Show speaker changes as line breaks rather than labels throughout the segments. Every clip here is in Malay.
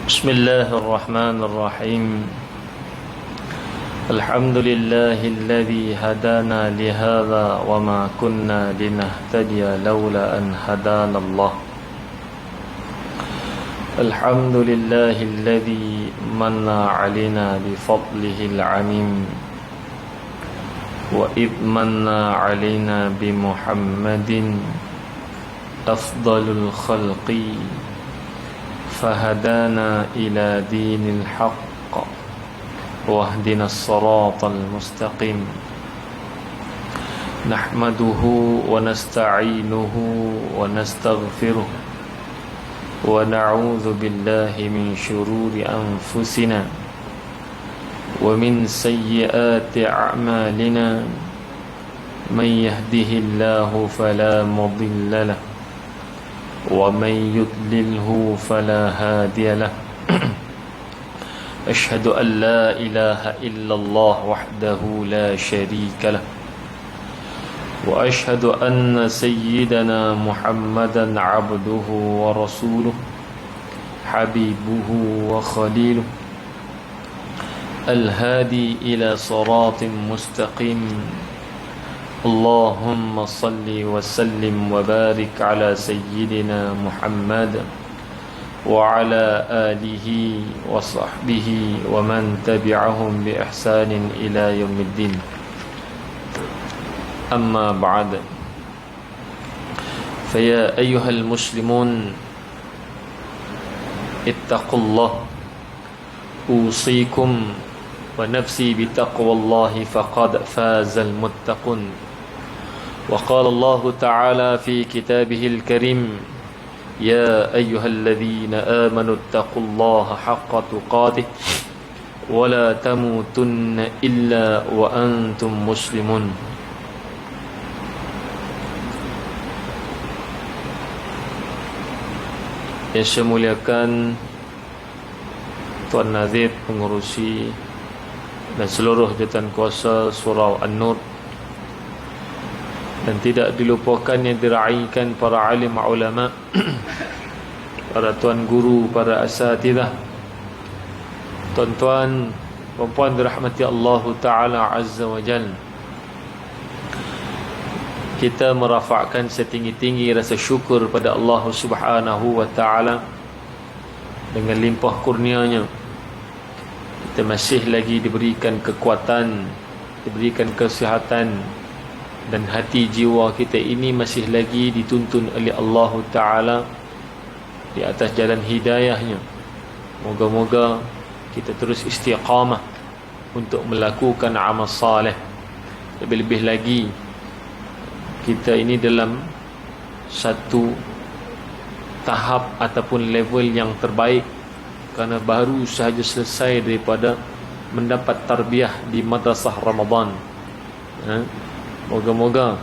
بسم الله الرحمن الرحيم. الحمد لله الذي هدانا لهذا وما كنا لنهتدي لولا أن هدانا الله. الحمد لله الذي من علينا بفضله العميم، وإذ من علينا بمحمد أفضل الخلق فهدانا إلى دين الحق واهدنا الصراط المستقيم. نحمده ونستعينه ونستغفره ونعوذ بالله من شرور أنفسنا ومن سيئات أعمالنا. من يهده الله فلا مضل له ومن يضلله فلا هادي له. أشهد أن لا إله إلا الله وحده لا شريك له، وأشهد أن سيدنا محمدا عبده ورسوله حبيبه وخليله الهادي إلى صراط مستقيم. اللهم صل وسلم وبارك على سيدنا محمد وعلى آله وصحبه ومن تبعهم بإحسان إلى يوم الدين. أما بعد، فيا أيها المسلمون اتقوا الله. أوصيكم ونفسي بتقوى الله فقد فاز المتقون. وقال الله تعالى في كتابه الكريم: يا أيها الذين آمنوا اتقوا الله حق تقاته ولا تموتن إلا وأنتم مسلمون. Yang saya muliakan Tuan Nazir, pengurusi dan seluruh jawatan kuasa Surau An-Nur, dan tidak dilupakan yang diraikan para alim ulama, para tuan guru, para asatidah, tuan-tuan, puan-puan dirahmati Allah Ta'ala Azza wa Jal. Kita merafakkan setinggi-tinggi rasa syukur pada Allah Subhanahu wa Ta'ala dengan limpah kurnianya. Kita masih lagi diberikan kekuatan, diberikan kesihatan, dan hati jiwa kita ini masih lagi dituntun oleh Allah Ta'ala di atas jalan hidayahnya. Moga-moga kita terus istiqamah untuk melakukan amal saleh. Lebih-lebih lagi, kita ini dalam satu tahap ataupun level yang terbaik, kerana baru sahaja selesai daripada mendapat tarbiyah di Madrasah Ramadan. Moga-moga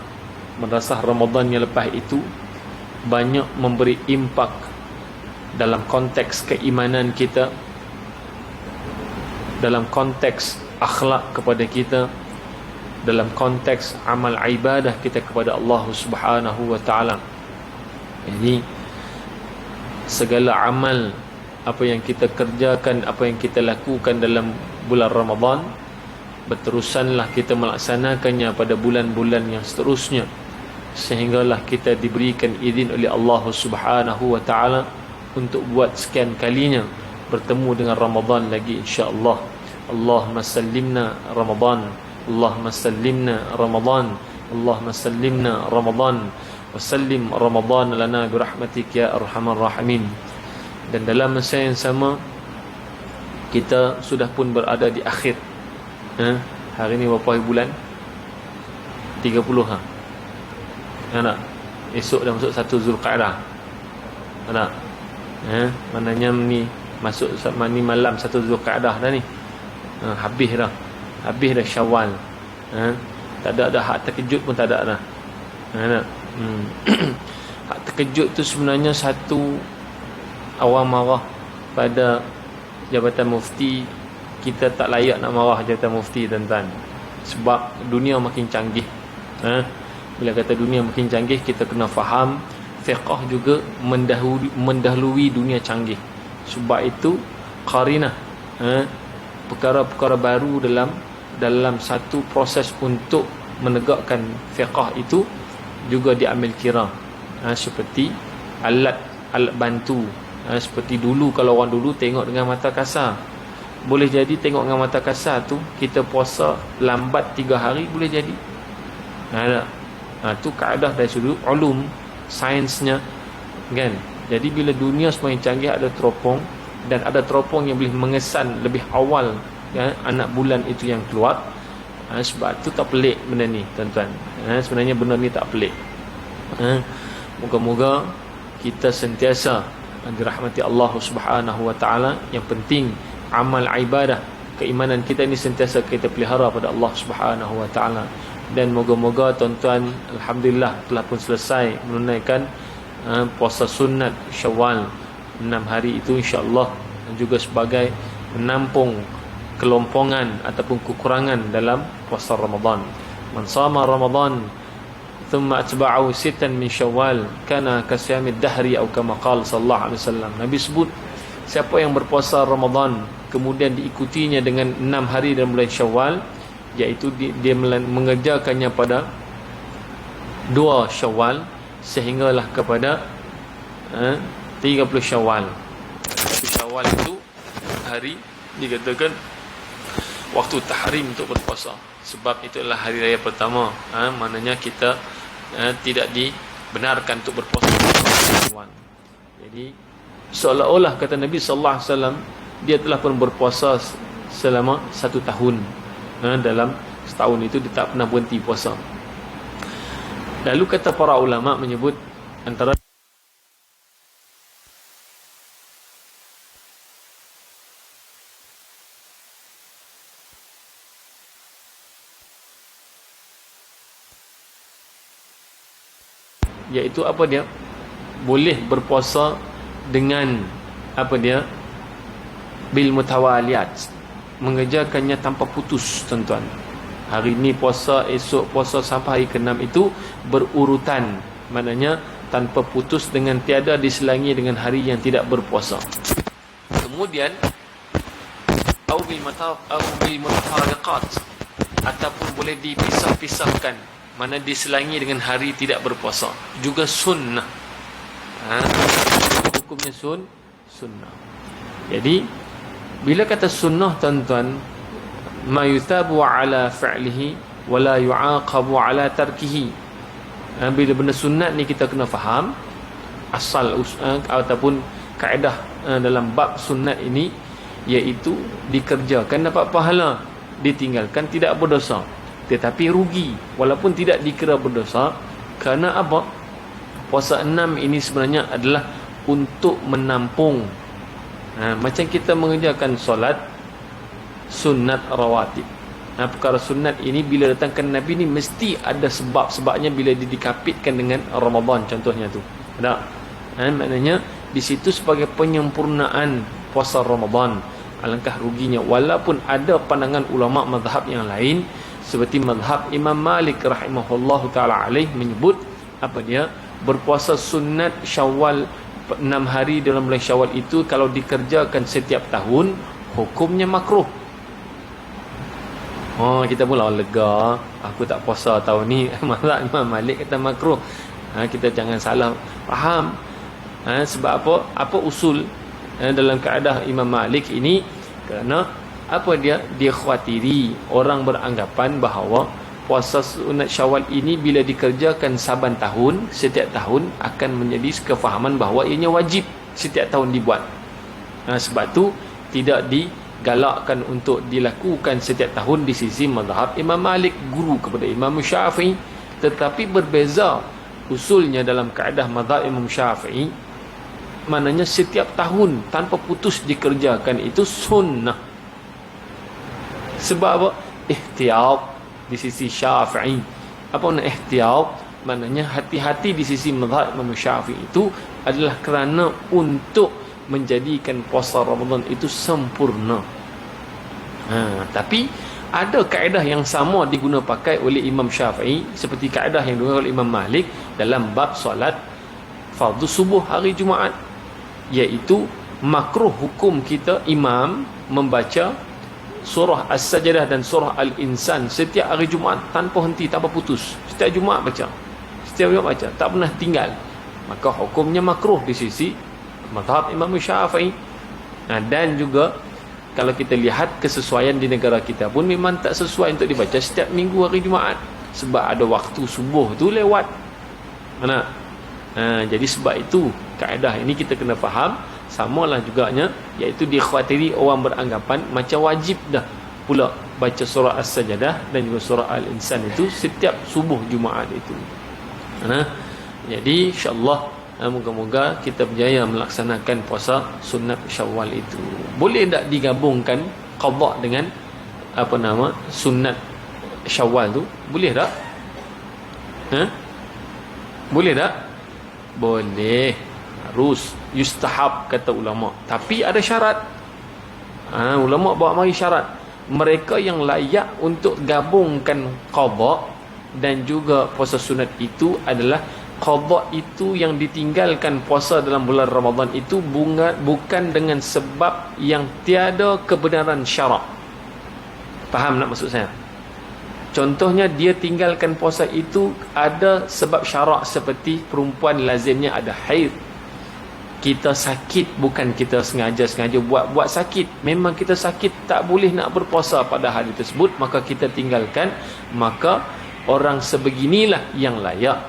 Madrasah Ramadan yang lepas itu banyak memberi impak dalam konteks keimanan kita, dalam konteks akhlak kepada kita, dalam konteks amal ibadah kita kepada Allah Subhanahu wa Ta'ala. Jadi segala amal, apa yang kita kerjakan, apa yang kita lakukan dalam bulan Ramadan, berterusanlah kita melaksanakannya pada bulan-bulan yang seterusnya, sehinggalah kita diberikan izin oleh Allah Subhanahu wa Ta'ala untuk buat sekian kalinya bertemu dengan Ramadan lagi, insya-Allah. Allahumma sallimna Ramadan, Allahumma sallimna Ramadan, Allahumma sallimna Ramadan, wa sallim Ramadan lana birahmatik ya arhamar rahimin. Dan dalam masa yang sama, kita sudah pun berada di akhir. Hari ni berapa hari bulan? 30 tak? Esok dah masuk 1 Zulqa'dah. Tak? Maknanya ni masuk ni malam 1 Zulqa'dah dah ni. Habis dah Syawal. Tak ada hak terkejut pun tak ada dah. Hak terkejut tu sebenarnya satu, awam marah pada Jabatan Mufti. Kita tak layak nak marah Jabatan Mufti, tuan-tuan, sebab dunia makin canggih. Bila kata dunia makin canggih, kita kena faham fiqh juga mendahului dunia canggih. Sebab itu qarinah, perkara-perkara baru dalam satu proses untuk menegakkan fiqh itu juga diambil kira. Seperti alat bantu. Seperti dulu, kalau orang dulu tengok dengan mata kasar, boleh jadi tengok dengan mata kasar tu kita puasa lambat 3 hari boleh jadi. Tu kaedah dari sudut ulum sainsnya, kan. Jadi bila dunia semakin canggih, ada teropong, dan ada teropong yang boleh mengesan lebih awal, ya, anak bulan itu yang keluar. Sebab tu tak pelik benda ni, tuan-tuan. Sebenarnya benda ni tak pelik. Moga-moga kita sentiasa dirahmati Allah Subhanahu wa taala. Yang penting amal ibadah, keimanan kita ni sentiasa kita pelihara pada Allah Subhanahu wa taala. Dan moga-moga tuan-tuan alhamdulillah telah pun selesai menunaikan puasa sunat Syawal 6 hari itu, insya-Allah, dan juga sebagai menampung kelompongan ataupun kekurangan dalam puasa Ramadan. Man sama Ramadan thumma atba'ahu sittan min Syawal kana kasyamid dahri atau kama qala sallallahu alaihi wasallam. Nabi sebut, siapa yang berpuasa Ramadan kemudian diikutinya dengan 6 hari dalam bulan Syawal, iaitu dia mengerjakannya pada 2 Syawal sehinggalah kepada 30 Syawal. Syawal itu hari dikatakan waktu tahrim untuk berpuasa, sebab itu adalah hari raya pertama. Maknanya kita tidak dibenarkan untuk berpuasa Syawal. Jadi seolah-olah kata Nabi sallallahu alaihi wasallam, dia telah pun berpuasa selama 1 tahun. Dalam setahun itu dia tak pernah berhenti puasa. Lalu kata para ulama menyebut antara iaitu apa dia? Boleh berpuasa dengan apa dia? Bil mutawaliyat, mengerjakannya tanpa putus, tuan-tuan. Hari ni puasa, esok puasa, sampai hari ke-6 itu berurutan. Maknanya tanpa putus, dengan tiada diselangi dengan hari yang tidak berpuasa. Kemudian au bil mutafariqat, ataupun boleh dipisah-pisahkan, mana diselangi dengan hari tidak berpuasa. Juga sunnah. Hukumnya sunnah. Jadi bila kata sunnah, tuan-tuan, ma yuthabu ala fi'lihi wa la yu'aqabu ala tarkihi. Bila benda sunat ni kita kena faham asal ataupun kaedah dalam bab sunat ini, iaitu dikerjakan dapat pahala, ditinggalkan tidak berdosa, tetapi rugi walaupun tidak dikira berdosa. Kerana apa? Puasa 6 ini sebenarnya adalah untuk menampung. Macam kita mengerjakan solat sunat rawatib. Perkara sunat ini bila datangkan Nabi ni mesti ada sebab-sebabnya bila dikapitkan dengan Ramadan contohnya tu. Tak? Maknanya di situ sebagai penyempurnaan puasa Ramadan. Alangkah ruginya, walaupun ada pandangan ulama mazhab yang lain seperti mazhab Imam Malik rahimahullahu taala alaih menyebut apa dia? Berpuasa sunat Syawal 6 hari dalam bulan Syawal itu kalau dikerjakan setiap tahun hukumnya makruh. Kita pula lega, aku tak puasa tahun ni. Mazhab Imam Malik kata makruh. Kita jangan salah faham. Sebab apa? Apa usul dalam keadaan Imam Malik ini? Kerana apa dia? Dia khawatiri orang beranggapan bahawa puasa sunat Syawal ini bila dikerjakan saban tahun, setiap tahun akan menjadi kefahaman bahawa ianya wajib setiap tahun dibuat. Sebab tu tidak digalakkan untuk dilakukan setiap tahun di sisi mazhab Imam Malik, guru kepada Imam Syafi'i. Tetapi berbeza usulnya dalam kaedah mazhab Imam Syafi'i, maknanya setiap tahun tanpa putus dikerjakan itu sunnah. Sebab apa? Ihtiyat di sisi Syafi'i. Apa makna ihtiyat? Maknanya hati-hati di sisi mazhab Imam Syafi'i itu adalah kerana untuk menjadikan puasa Ramadan itu sempurna. Tapi ada kaedah yang sama diguna pakai oleh Imam Syafi'i seperti kaedah yang digunakan oleh Imam Malik dalam bab solat fardu subuh hari Jumaat, iaitu makruh hukum kita imam membaca surah As-Sajdah dan surah Al-Insan setiap hari Jumaat tanpa henti, tanpa putus. Setiap Jumaat baca, setiap Jumaat baca, tak pernah tinggal. Maka hukumnya makruh di sisi mazhab Imam Syafi'i. Dan juga kalau kita lihat kesesuaian di negara kita pun memang tak sesuai untuk dibaca setiap minggu hari Jumaat, sebab ada waktu subuh tu lewat. Mana? Jadi sebab itu kaedah ini kita kena faham. Samalah juganya, iaitu dikhawatiri orang beranggapan macam wajib dah pula baca surah As-Sajdah dan juga surah Al-Insan itu setiap subuh Jumaat itu. Jadi insya-Allah moga-moga kita berjaya melaksanakan puasa sunat Syawal itu. Boleh tak digabungkan qada dengan sunat Syawal tu? Boleh tak? Boleh tak? Boleh. Harus yustahab kata ulama, tapi ada syarat. Ulama bawa mari syarat. Mereka yang layak untuk gabungkan qada dan juga puasa sunat itu adalah qada itu yang ditinggalkan puasa dalam bulan Ramadan itu bukan dengan sebab yang tiada kebenaran syarak. Faham nak maksud saya? Contohnya dia tinggalkan puasa itu ada sebab syarak, seperti perempuan lazimnya ada haid. Kita sakit, bukan kita sengaja buat sakit. Memang kita sakit, tak boleh nak berpuasa pada hari tersebut, maka kita tinggalkan. Maka orang sebeginilah yang layak,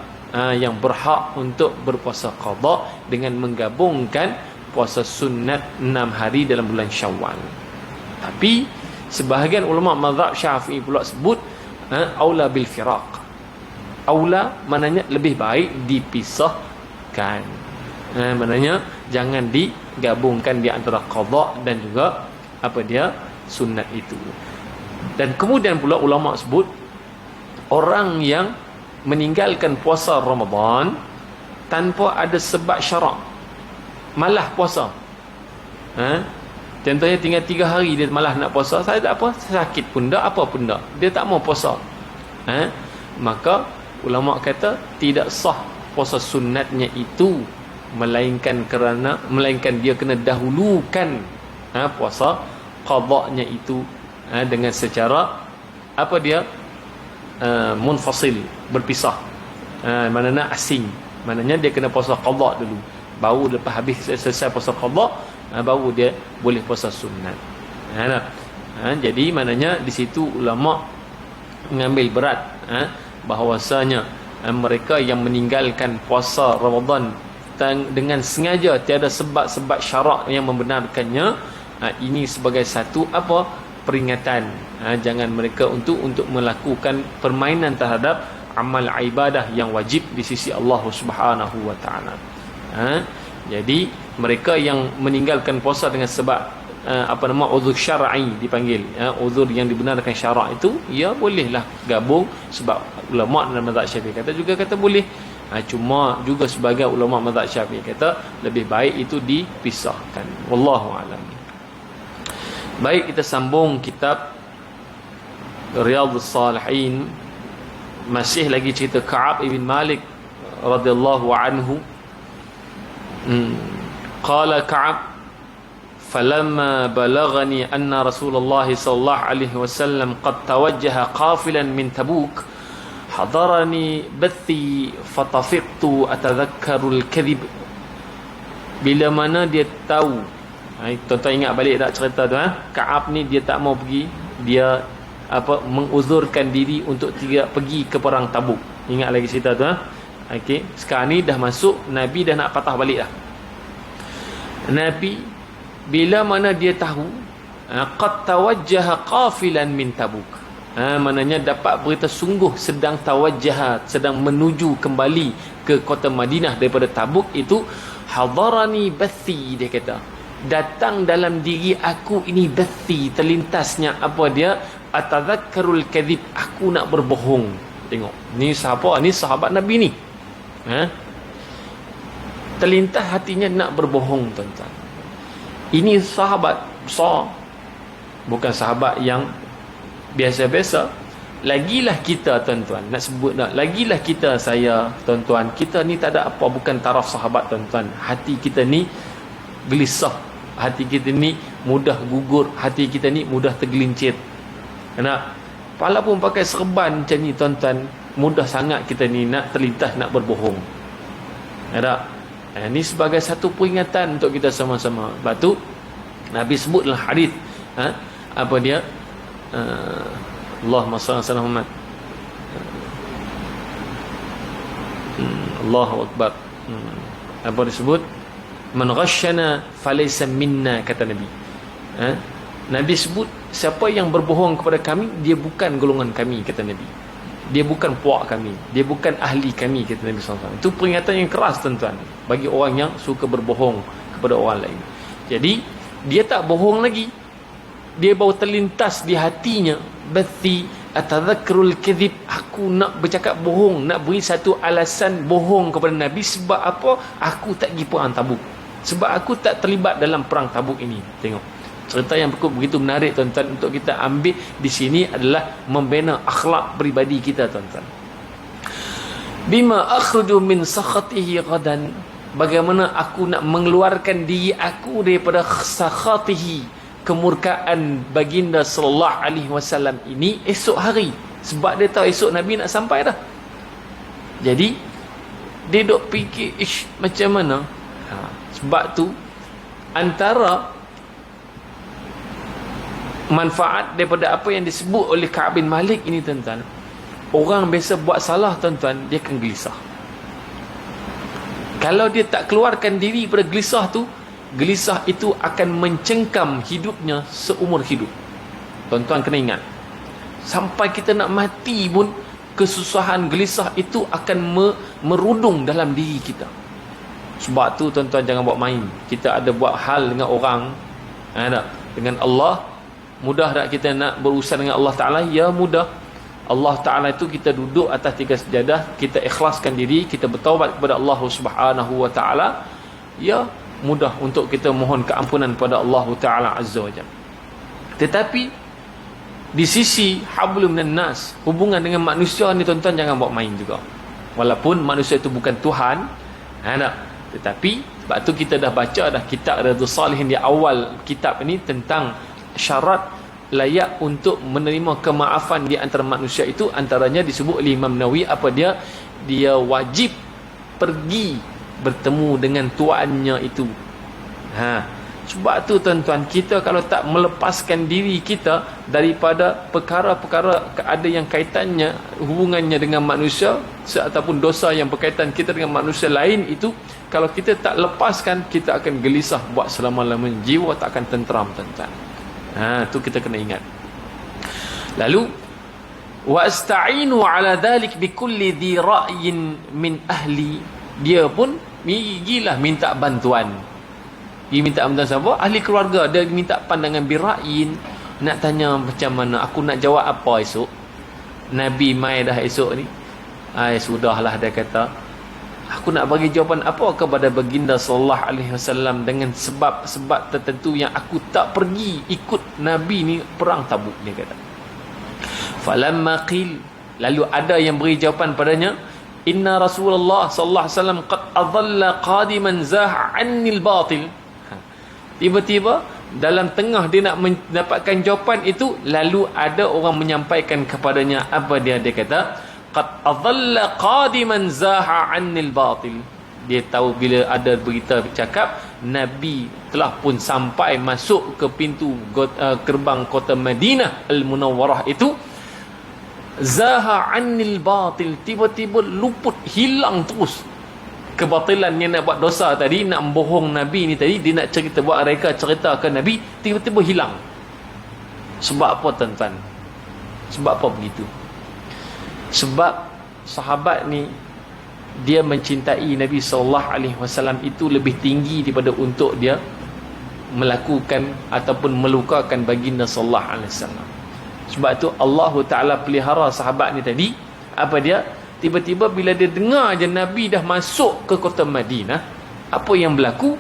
yang berhak untuk berpuasa qada dengan menggabungkan puasa sunat 6 hari dalam bulan Syawal. Tapi sebahagian ulama mazhab Syafi'i pula sebut aula bil firaq. Aula maknanya lebih baik dipisahkan. Maknanya jangan digabungkan di antara qada dan juga sunat itu. Dan kemudian pula ulama sebut orang yang meninggalkan puasa Ramadan tanpa ada sebab syarak, malah puasa. Contohnya tinggal 3 hari dia malah nak puasa, saya tak apa, sakit pun tak, apa pun tak, dia tak mau puasa. Maka ulama kata tidak sah puasa sunatnya itu, melainkan dia kena dahulukan puasa qadanya itu dengan secara munfasil, berpisah. Maknanya asing, maknanya dia kena puasa qada dulu, baru lepas habis selesai puasa qada baru dia boleh puasa sunat. Jadi maknanya di situ ulama mengambil berat bahawasanya mereka yang meninggalkan puasa Ramadan dengan sengaja, tiada sebab-sebab syarak yang membenarkannya, ini sebagai satu peringatan. Jangan mereka untuk melakukan permainan terhadap amal ibadah yang wajib di sisi Allah Subhanahu wa taala. Jadi mereka yang meninggalkan puasa dengan sebab uzur syar'i dipanggil, uzur yang dibenarkan syarak itu, ya bolehlah gabung. Sebab ulama dalam mazhab Syafi'i kata boleh. Cuma juga sebagai ulama mazhab Syafi'i kata lebih baik itu dipisahkan. Wallahu a'lam. Baik, kita sambung kitab Riyadhus Shalihin. Masih lagi cerita Ka'ab ibn Malik radhiyallahu anhu. Qala Ka'ab, falamma balaghani anna Rasulullah sallallahu alaihi wasallam qad tawajjaha qafilan min Tabuk, hadarani bathi fatafiqtu atadhakkarul kadhib. Bila mana dia tahu, tuan-tuan ingat balik tak cerita tu? Ka'ab ni dia tak mau pergi, dia menguzurkan diri untuk tidak pergi ke perang Tabuk. Ingat lagi cerita tu? Okey, sekarang ni dah masuk, Nabi dah nak patah balik dah. Nabi bila mana dia tahu qad tawajjaha qafilan min Tabuk, maknanya dapat berita sungguh sedang tawajjah, sedang menuju kembali ke kota Madinah daripada Tabuk itu, hadarani bathi, dia kata datang dalam diri aku ini bathi, terlintasnya atadzakkarul kadhib, aku nak berbohong. Tengok ni siapa? Ni sahabat Nabi ni, terlintas hatinya nak berbohong, tuan-tuan. Ini sahabat besar, bukan sahabat yang biasa-biasa. Lagilah kita, tuan-tuan, nak sebut tak, lagilah kita, saya, tuan-tuan, kita ni tak ada apa, bukan taraf sahabat, tuan-tuan. Hati kita ni gelisah, hati kita ni mudah gugur, hati kita ni mudah tergelincir. Kena walaupun pakai serban macam ni tuan-tuan, mudah sangat kita ni nak terlintas nak berbohong. Ada. Ini sebagai satu peringatan untuk kita sama-sama. Sebab tu Nabi sebut dalam hadis, apa dia? Allahumma salli ala Muhammad. Allahu akbar. Apa disebut? Man ghasyana falaysa minna, kata Nabi. Nabi sebut siapa yang berbohong kepada kami, dia bukan golongan kami, kata Nabi. Dia bukan puak kami, dia bukan ahli kami, kata Nabi SAW. Itu peringatan yang keras tuan-tuan bagi orang yang suka berbohong kepada orang lain. Jadi dia tak bohong lagi, dia baru terlintas di hatinya, bathi atadzakrul kadhib, aku nak bercakap bohong, nak beri satu alasan bohong kepada Nabi. Sebab apa? Aku tak pergi perang Tabuk, sebab aku tak terlibat dalam perang Tabuk ini. Tengok cerita yang begitu menarik tuan-tuan, untuk kita ambil di sini adalah membina akhlak peribadi kita tuan-tuan. Bima akhruju min sakhatihi ghadan, bagaimana aku nak mengeluarkan diri aku daripada sakhatihi, kemurkaan baginda sallallahu alaihi wasallam ini esok hari. Sebab dia tahu esok Nabi nak sampai dah. Jadi dia duk fikir macam mana. Sebab tu antara manfaat daripada apa yang disebut oleh Ka'ab bin Malik ini tuan-tuan, orang biasa buat salah tuan-tuan, dia akan gelisah. Kalau dia tak keluarkan diri pada gelisah tu, gelisah itu akan mencengkam hidupnya seumur hidup. Tuan-tuan kena ingat, sampai kita nak mati pun kesusahan gelisah itu akan merudung dalam diri kita. Sebab tu tuan-tuan jangan buat main. Kita ada buat hal dengan orang, dengan Allah. Mudah tak kita nak berurusan dengan Allah Ta'ala? Ya mudah. Allah Ta'ala itu kita duduk atas 3 sejadah, kita ikhlaskan diri, kita bertaubat kepada Allah Subhanahu Wa Ta'ala. Ya mudah untuk kita mohon keampunan pada Allah Ta'ala Azza wa Jalla. Tetapi di sisi hablum minan nas, hubungan dengan manusia ni tuan-tuan jangan buat main juga. Walaupun manusia itu bukan Tuhan, tetapi sebab tu kita dah baca dah kitab Riyadhus Salihin di awal kitab ini tentang syarat layak untuk menerima kemaafan di antara manusia itu. Antaranya disebut oleh Imam Nawawi, apa dia wajib pergi bertemu dengan tuannya itu. Sebab tu tuan-tuan, kita kalau tak melepaskan diri kita daripada perkara-perkara ada yang kaitannya hubungannya dengan manusia ataupun dosa yang berkaitan kita dengan manusia lain itu, kalau kita tak lepaskan, kita akan gelisah buat selama-lamanya, jiwa tak akan tenteram tuan-tuan. Tu kita kena ingat. Lalu wa asta'inu ala dhalik bi kulli dhi ra'yin min ahli, dia pun gilah minta bantuan. Dia minta bantuan siapa? Ahli keluarga. Dia minta pandangan bira'yin, nak tanya macam mana, aku nak jawab apa esok. Nabi mai dah esok ni. Sudahlah, dia kata, aku nak bagi jawapan apa kepada baginda sallallahu alaihi wasallam dengan sebab-sebab tertentu yang aku tak pergi ikut Nabi ni perang Tabuk, dia kata. Falamma qil, lalu ada yang beri jawapan padanya, inna Rasulullah sallallahu alaihi wasallam qad adalla qadiman zah 'anil batil. Tiba-tiba dalam tengah dia nak mendapatkan jawapan itu, lalu ada orang menyampaikan kepadanya apa dia kata, qad adalla qadiman zaha 'anil batil. Dia tahu bila ada berita bercakap Nabi telah pun sampai masuk ke pintu gerbang kota Madinah Al-Munawwarah itu. Zaha 'anil batil, tiba-tiba luput, hilang terus kebatilan yang nak buat dosa tadi, nak membohong Nabi ni tadi, dia nak buat reka cerita ke Nabi, tiba-tiba hilang. Sebab apa tuan-tuan? Sebab apa begitu? Sebab sahabat ni dia mencintai Nabi SAW itu lebih tinggi daripada untuk dia melakukan ataupun melukakan baginda SAW. Sebab tu Allah Ta'ala pelihara sahabat ni tadi. Apa dia? Tiba-tiba bila dia dengar je Nabi dah masuk ke kota Madinah, apa yang berlaku?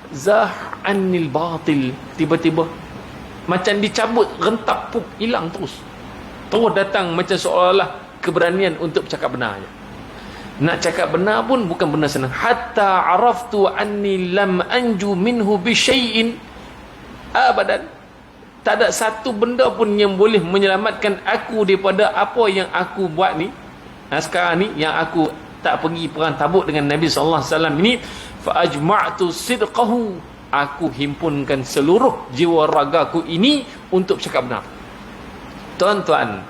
Zah'anil batil, tiba-tiba macam dicabut, rentak, pup, hilang terus. Terus datang macam seolah-olah keberanian untuk bercakap benar je. Nak cakap benar pun bukan benda senang. Hatta araftu anni lam anju minhu bi syai'in abadan. Tak ada satu benda pun yang boleh menyelamatkan aku daripada apa yang aku buat ni. Sekarang ni yang aku tak pergi perang Tabuk dengan Nabi sallallahu alaihi wasallam ini, fa ajma'tu sidqahu, aku himpunkan seluruh jiwa ragaku ini untuk cakap benar. Tuan-tuan,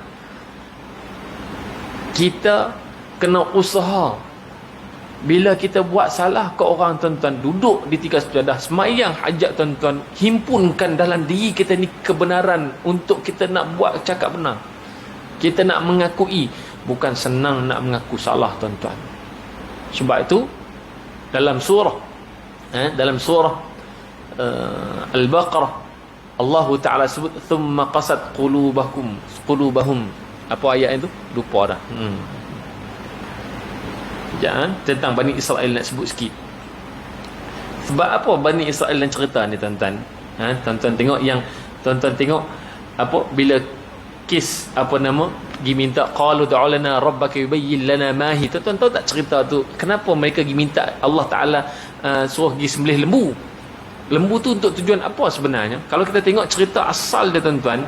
kita kena usaha. Bila kita buat salah ke orang, tuan-tuan, duduk di tiga sejadah, semayang hajat, tuan-tuan, himpunkan dalam diri kita ni kebenaran untuk kita nak buat cakap benar. Kita nak mengakui. Bukan senang nak mengaku salah, tuan-tuan. Sebab itu dalam surah Al-Baqarah, Allah Ta'ala sebut thumma qasat qulubahum. Apa ayat itu? Lupa dah. Jangan tentang Bani Israel nak sebut sikit. Sebab apa Bani Israel dan cerita ni, tuan-tuan? Tuan-tuan tengok yang tuan-tuan tengok apa bila kes apa nama pergi minta qalu du'a lana rabbaka yubayyin lana ma hi. Tuan-tuan tahu tak cerita tu? Kenapa mereka pergi minta Allah Ta'ala suruh pergi sembelih lembu? Lembu tu untuk tujuan apa sebenarnya? Kalau kita tengok cerita asal dia, tuan-tuan,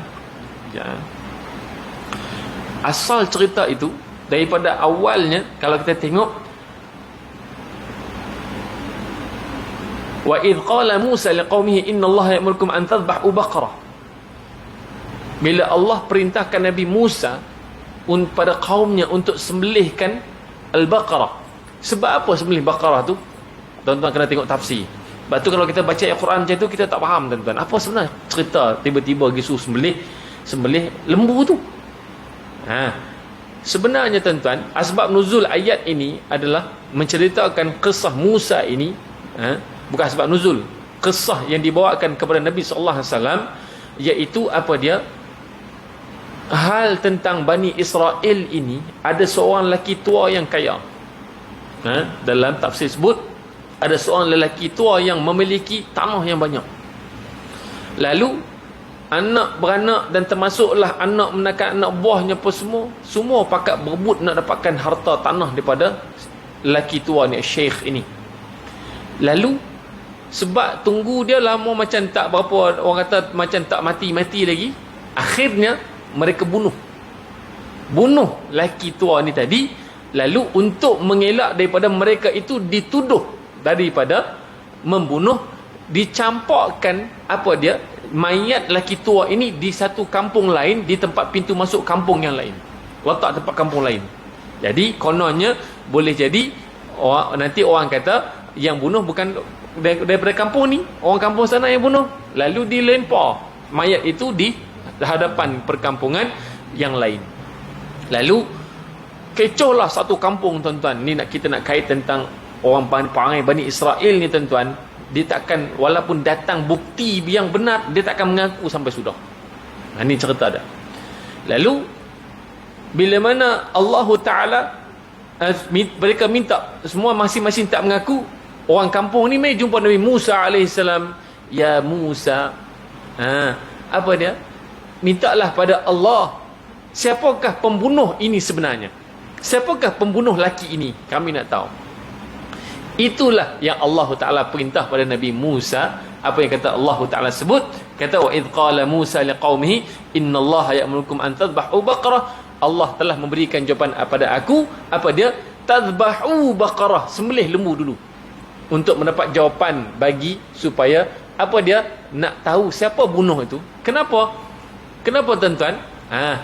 asal cerita itu daripada awalnya, kalau kita tengok, wa idh qala Musa liqaumihi innallaha ya'murukum an tadhbahu baqarah. Bila Allah perintahkan Nabi Musa pada kaumnya untuk sembelihkan al-baqarah. Sebab apa sembelih baqarah tu? Tuan-tuan kena tengok tafsir. Sebab tu kalau kita baca Al-Quran macam tu, kita tak faham, tuan-tuan. Apa sebenarnya cerita tiba-tiba Yesus sembelih lembu tu? Sebenarnya, tuan-tuan, asbab nuzul ayat ini adalah menceritakan kisah Musa ini. Bukan asbab nuzul, kisah yang dibawakan kepada Nabi sallallahu alaihi wasallam, iaitu apa dia? Hal tentang Bani Israel ini, ada seorang lelaki tua yang kaya. Dalam tafsir sebut ada seorang lelaki tua yang memiliki tanah yang banyak. Lalu anak beranak dan termasuklah anak menakan anak buahnya pun semua pakat berebut nak dapatkan harta tanah daripada lelaki tua ni, syekh ini. Lalu sebab tunggu dia lama, macam tak berapa, orang kata macam tak mati-mati lagi, akhirnya mereka bunuh lelaki tua ni tadi. Lalu untuk mengelak daripada mereka itu dituduh daripada membunuh, dicampakkan apa dia, mayat lelaki tua ini di satu kampung lain, di tempat pintu masuk kampung yang lain, letak tempat kampung lain. Jadi kononnya boleh jadi nanti orang kata yang bunuh bukan daripada kampung ni, orang kampung sana yang bunuh, lalu dilempar mayat itu di hadapan perkampungan yang lain. Lalu kecohlah satu kampung, tuan-tuan. Ni kita nak kait tentang orang perangai Bani Israel ni, tuan-tuan. Dia takkan, walaupun datang bukti yang benar, dia takkan mengaku sampai sudah. Ini cerita dia. Lalu bila mana Allah Ta'ala mereka minta, semua masing-masing tak mengaku, orang kampung ni mai jumpa Nabi Musa alaihissalam. Ya Musa, apa dia? Mintalah pada Allah, siapakah pembunuh ini sebenarnya? Siapakah pembunuh laki ini? Kami nak tahu. Itulah yang Allah Ta'ala perintah pada Nabi Musa. Apa yang kata Allah Ta'ala sebut? Kata wa idh qala Musa liqaumihi innallaha ya'murukum an tadhbahu baqarah. Allah telah memberikan jawapan pada aku. Apa dia? Tadhbahu baqarah, sembelih lembu dulu, untuk mendapat jawapan bagi supaya apa dia? Nak tahu siapa bunuh itu. Kenapa, tuan-tuan?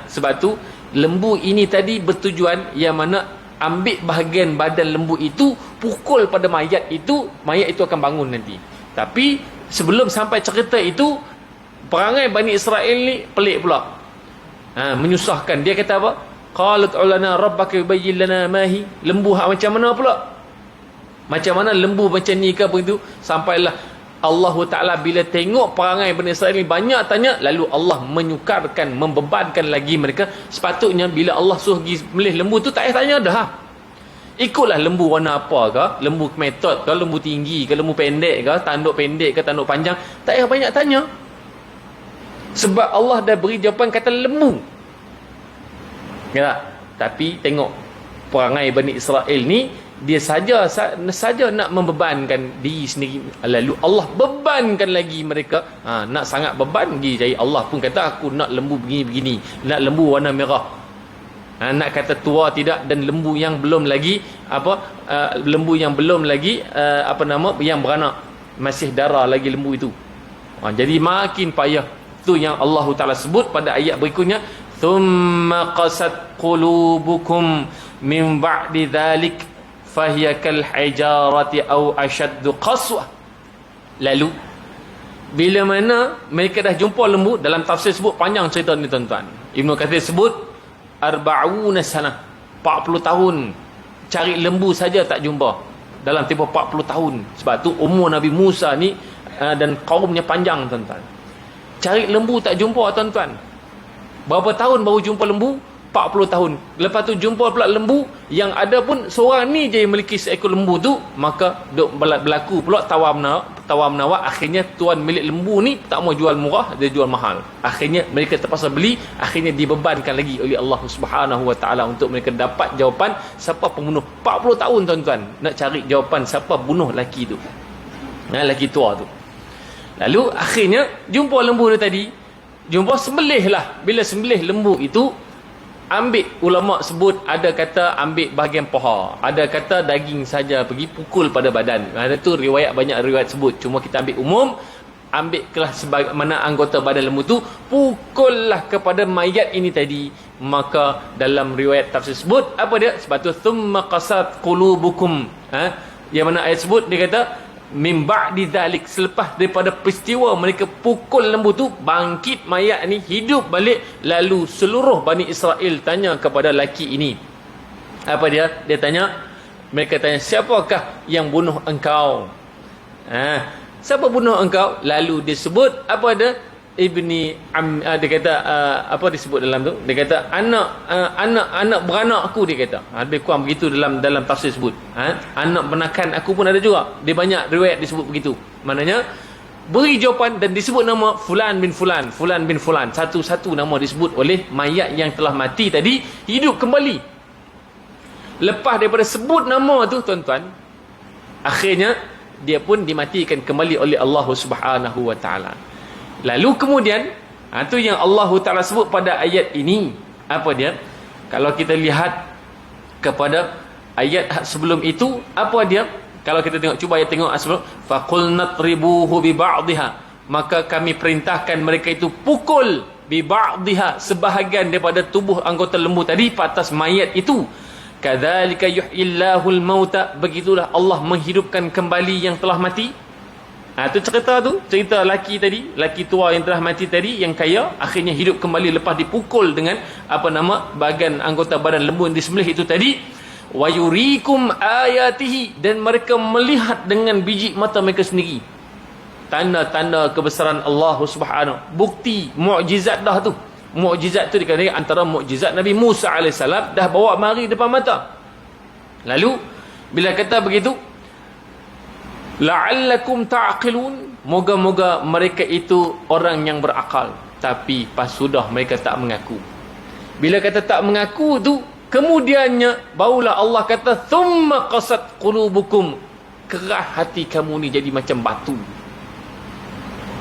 Sebab tu lembu ini tadi bertujuan yang mana ambil bahagian badan lembu itu, pukul pada mayat itu akan bangun nanti. Tapi sebelum sampai cerita itu, perangai Bani Israel ni pelik pula, menyusahkan. Dia kata apa? Qalat ulana rabbaka yubayyin lana ma hi. Lembu macam mana pula? Macam mana lembu macam ni ke begitu? Sampailah Allah Ta'ala bila tengok perangai Bani Israel ni banyak tanya, lalu Allah menyukarkan, membebankan lagi mereka. Sepatutnya bila Allah suruh pergi melih lembu tu, tak payah tanya dah. Ikutlah lembu warna apa ke, lembu metot ke, lembu tinggi ke, lembu pendek ke, tanduk pendek ke, tanduk panjang. Tak payah banyak tanya. Sebab Allah dah beri jawapan kata lembu. Ya, tapi tengok perangai Bani Israel ni, dia saja nak membebankan diri sendiri, lalu Allah bebankan lagi mereka. Nak sangat beban lagi, jadi Allah pun kata aku nak lembu begini-begini, nak lembu warna merah. Nak kata tua tidak, dan lembu yang belum lagi yang beranak, masih darah lagi lembu itu. Jadi makin payah. Itu yang Allah Ta'ala sebut pada ayat berikutnya, thumma qasat qulubukum min ba'di dhalik fahiya kal hijarati aw ashaddu qaswah. Lalu bila mana mereka dah jumpa lembu, dalam tafsir sebut panjang cerita ni tuan-tuan. Ibnu Katsir sebut 40 sana, 40 tahun cari lembu saja tak jumpa, dalam tempoh 40 tahun. Sebab tu umur Nabi Musa ni dan kaumnya panjang tuan-tuan. Cari lembu tak jumpa tuan-tuan. Berapa tahun baru jumpa lembu? 40 tahun. Lepas tu jumpa pula lembu, yang ada pun seorang ni je yang memiliki seekor lembu tu. Maka berlaku pula tawar menawar. Akhirnya tuan milik lembu ni tak mau jual murah, dia jual mahal. Akhirnya mereka terpaksa beli. Akhirnya dibebankan lagi oleh Allah Subhanahu Wa Taala untuk mereka dapat jawapan siapa pembunuh. 40 tahun tuan-tuan nak cari jawapan siapa bunuh lelaki tu, lelaki tua tu. Lalu akhirnya jumpa lembu tu tadi, jumpa sembelih lah. Bila sembelih lembu itu, ambil, ulama sebut ada kata ambil bahagian paha, ada kata daging saja, pergi pukul pada badan. Ada tu riwayat, banyak riwayat sebut. Cuma kita ambil umum, ambil kelah sebagaimana anggota badan lembu tu, pukullah kepada mayat ini tadi. Maka dalam riwayat tafsir sebut apa dia? Sebab tu thumma qasat qulubukum. Yang mana ayat sebut, dia kata min ba'di dzalik, selepas daripada peristiwa mereka pukul lembu tu, bangkit mayat ni hidup balik. Lalu seluruh Bani Israel tanya kepada lelaki ini, apa dia? Dia tanya, mereka tanya, siapakah yang bunuh engkau? Siapa bunuh engkau? Lalu dia sebut apa dia? Dia kata apa disebut dalam tu? Dia kata anak beranak aku, dia kata. Lebih kurang begitu dalam tafsir sebut. Anak benakan aku pun ada juga. Dia banyak riwayat disebut begitu. Maknanya beri jawapan dan disebut nama fulan bin fulan, fulan bin fulan. Satu-satu nama disebut oleh mayat yang telah mati tadi, hidup kembali. Lepas daripada sebut nama tu tuan-tuan, akhirnya dia pun dimatikan kembali oleh Allah Subhanahu Wa Taala. Lalu kemudian, itu yang Allah Ta'ala sebut pada ayat ini. Apa dia? Kalau kita lihat kepada ayat sebelum itu, apa dia? Kalau kita tengok, cuba ayat tengok sebelum, faqul natribuhu bi ba'dihha, maka kami perintahkan mereka itu pukul bi ba'dihha, sebahagian daripada tubuh anggota lembu tadi, atas mayat itu. Kadzalika yuhyillahul mauta, begitulah Allah menghidupkan kembali yang telah mati. Itu cerita laki tadi, laki tua yang telah mati tadi, yang kaya, akhirnya hidup kembali lepas dipukul dengan bahagian anggota badan lembu yang disembelih itu tadi. Wa yurikum ayatihi, dan mereka melihat dengan biji mata mereka sendiri tanda-tanda kebesaran Allah Subhanahu. Bukti mukjizat dah tu. Mukjizat tu dikatakan antara mukjizat Nabi Musa AS, dah bawa mari depan mata. Lalu bila kata begitu, la'allakum ta'qilun, moga-moga mereka itu orang yang berakal. Tapi pas sudah mereka tak mengaku. Bila kata tak mengaku tu, kemudiannya barulah Allah kata thumma qasat qulubukum, kerah hati kamu ni jadi macam batu.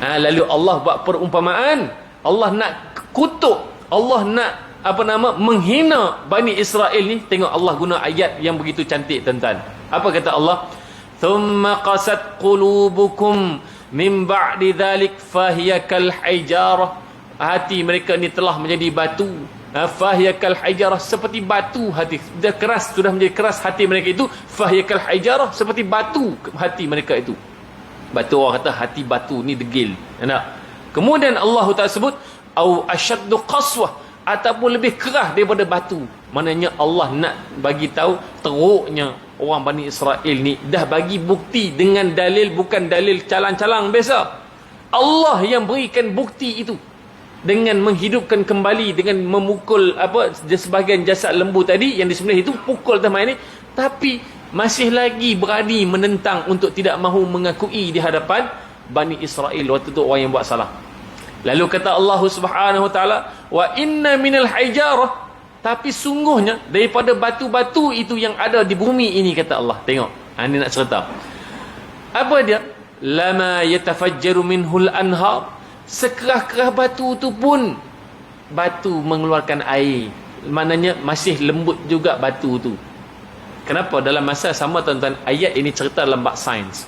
Lalu Allah buat perumpamaan, Allah nak kutuk, Allah nak menghina Bani Israel ni. Tengok Allah guna ayat yang begitu cantik tuan-tuan. Apa kata Allah? Thumma qasat qulubukum min ba'di dhalik fahiya kal hijarah, hati mereka ni telah menjadi batu. Fahiya kal hijarah, seperti batu hati. Dah keras, sudah menjadi keras hati mereka itu. Fahiya kal hijarah, seperti batu hati mereka itu. Batu, orang kata hati batu ni degil. Kemudian Allah Ta'ala sebut au ashaddu qaswah, ataupun lebih keras daripada batu. Maknanya Allah nak bagi tahu teruknya orang Bani Israel ni. Dah bagi bukti dengan dalil, bukan dalil calang-calang biasa. Allah yang berikan bukti itu dengan menghidupkan kembali, dengan memukul sebahagian jasad lembu tadi yang disembelih itu, pukul tamai ni. Tapi masih lagi berani menentang untuk tidak mahu mengakui di hadapan Bani Israel waktu tu orang yang buat salah. Lalu kata Allah Subhanahu Wa Taala, wa inna minal hijarah, Tapi sungguhnya daripada batu-batu itu yang ada di bumi ini, kata Allah. Tengok, ini nak cerita. Apa dia? Lama yatafajjaru minhul anhar. Sekerah-kerah batu tu pun batu mengeluarkan air. Maknanya masih lembut juga batu tu. Kenapa? Dalam masa sama, tuan-tuan, ayat ini cerita dalam bab sains.